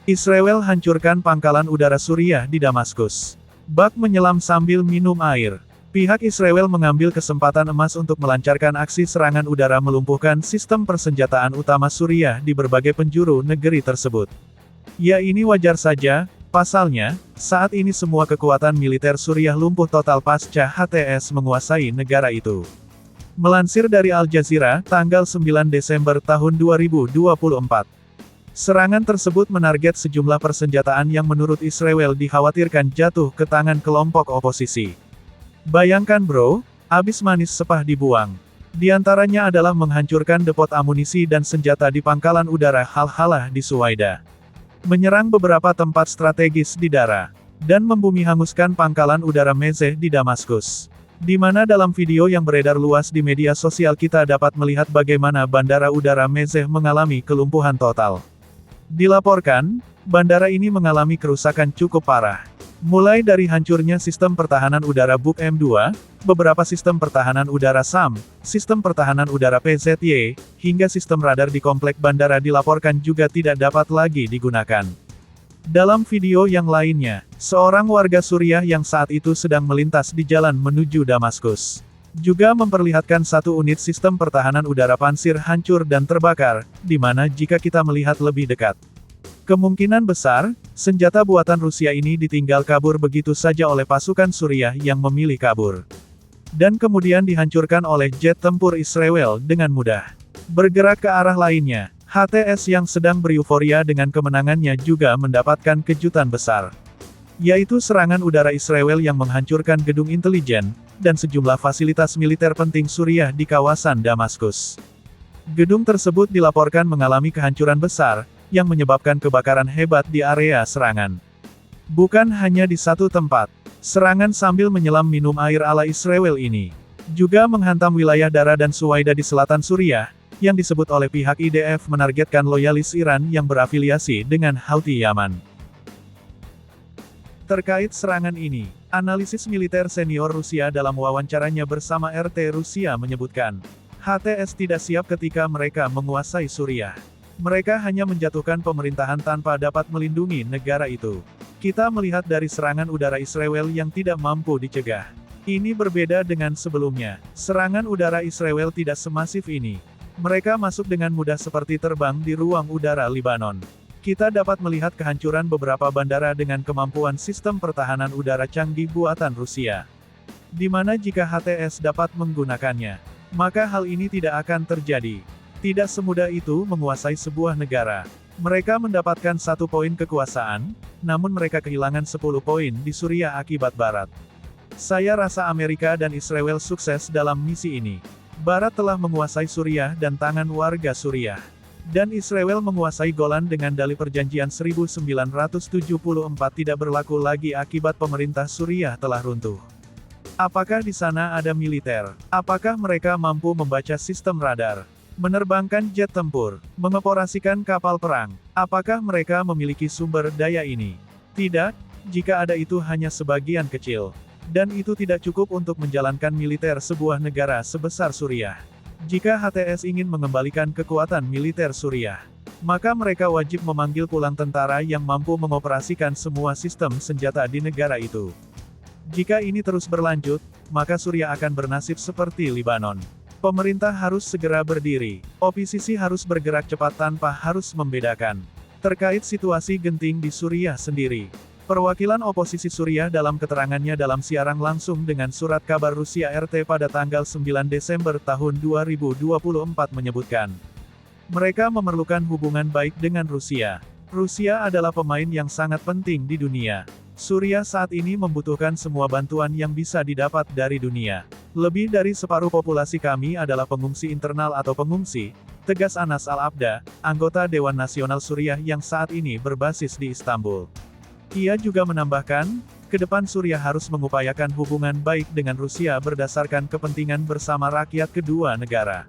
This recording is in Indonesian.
Israel hancurkan pangkalan udara Suriah di Damaskus. Bak menyelam sambil minum air. Pihak Israel mengambil kesempatan emas untuk melancarkan aksi serangan udara melumpuhkan sistem persenjataan utama Suriah di berbagai penjuru negeri tersebut. Ya, ini wajar saja, pasalnya, saat ini semua kekuatan militer Suriah lumpuh total pasca HTS menguasai negara itu. Melansir dari Al Jazeera, tanggal 9 Desember tahun 2024. Serangan tersebut menarget sejumlah persenjataan yang menurut Israel dikhawatirkan jatuh ke tangan kelompok oposisi. Bayangkan bro, abis manis sepah dibuang. Di antaranya adalah menghancurkan depot amunisi dan senjata di pangkalan udara Hal-Halah di Suwaida. Menyerang beberapa tempat strategis di Dara. Dan membumi hanguskan pangkalan udara Mezeh di Damaskus. Di mana dalam video yang beredar luas di media sosial kita dapat melihat bagaimana bandara udara Mezeh mengalami kelumpuhan total. Dilaporkan, bandara ini mengalami kerusakan cukup parah. Mulai dari hancurnya sistem pertahanan udara Buk M2, beberapa sistem pertahanan udara SAM, sistem pertahanan udara PZY, hingga sistem radar di komplek bandara dilaporkan juga tidak dapat lagi digunakan. Dalam video yang lainnya, seorang warga Suriah yang saat itu sedang melintas di jalan menuju Damaskus juga memperlihatkan satu unit sistem pertahanan udara pansir hancur dan terbakar, di mana jika kita melihat lebih dekat, kemungkinan besar, senjata buatan Rusia ini ditinggal kabur begitu saja oleh pasukan Suriah yang memilih kabur. Dan kemudian dihancurkan oleh jet tempur Israel dengan mudah. Bergerak ke arah lainnya, HTS yang sedang bereuforia dengan kemenangannya juga mendapatkan kejutan besar. Yaitu serangan udara Israel yang menghancurkan gedung intelijen, dan sejumlah fasilitas militer penting Suriah di kawasan Damaskus. Gedung tersebut dilaporkan mengalami kehancuran besar, yang menyebabkan kebakaran hebat di area serangan. Bukan hanya di satu tempat, serangan sambil menyelam minum air ala Israel ini juga menghantam wilayah Dara dan Suwaida di selatan Suriah, yang disebut oleh pihak IDF menargetkan loyalis Iran yang berafiliasi dengan Houthi Yaman. Terkait serangan ini, analisis militer senior Rusia dalam wawancaranya bersama RT Rusia menyebutkan, HTS tidak siap ketika mereka menguasai Suriah. Mereka hanya menjatuhkan pemerintahan tanpa dapat melindungi negara itu. Kita melihat dari serangan udara Israel yang tidak mampu dicegah. Ini berbeda dengan sebelumnya. Serangan udara Israel tidak semasif ini. Mereka masuk dengan mudah seperti terbang di ruang udara Libanon. Kita dapat melihat kehancuran beberapa bandara dengan kemampuan sistem pertahanan udara canggih buatan Rusia. Di mana jika HTS dapat menggunakannya, maka hal ini tidak akan terjadi. Tidak semudah itu menguasai sebuah negara. Mereka mendapatkan 1 poin kekuasaan, namun mereka kehilangan 10 poin di Suriah akibat Barat. Saya rasa Amerika dan Israel sukses dalam misi ini. Barat telah menguasai Suriah dan tangan warga Suriah. Dan Israel menguasai Golan dengan dalih perjanjian 1974 tidak berlaku lagi akibat pemerintah Suriah telah runtuh. Apakah di sana ada militer? Apakah mereka mampu membaca sistem radar? Menerbangkan jet tempur? Mengoperasikan kapal perang? Apakah mereka memiliki sumber daya ini? Tidak, jika ada itu hanya sebagian kecil. Dan itu tidak cukup untuk menjalankan militer sebuah negara sebesar Suriah. Jika HTS ingin mengembalikan kekuatan militer Suriah, maka mereka wajib memanggil pulang tentara yang mampu mengoperasikan semua sistem senjata di negara itu. Jika ini terus berlanjut, maka Suriah akan bernasib seperti Libanon. Pemerintah harus segera berdiri. Oposisi harus bergerak cepat tanpa harus membedakan. Terkait situasi genting di Suriah sendiri, perwakilan oposisi Suriah dalam keterangannya dalam siaran langsung dengan surat kabar Rusia RT pada tanggal 9 Desember tahun 2024 menyebutkan, mereka memerlukan hubungan baik dengan Rusia. Rusia adalah pemain yang sangat penting di dunia. Suriah saat ini membutuhkan semua bantuan yang bisa didapat dari dunia. Lebih dari separuh populasi kami adalah pengungsi internal atau pengungsi, tegas Anas Al-Abda, anggota Dewan Nasional Suriah yang saat ini berbasis di Istanbul. Ia juga menambahkan, ke depan Suriah harus mengupayakan hubungan baik dengan Rusia berdasarkan kepentingan bersama rakyat kedua negara.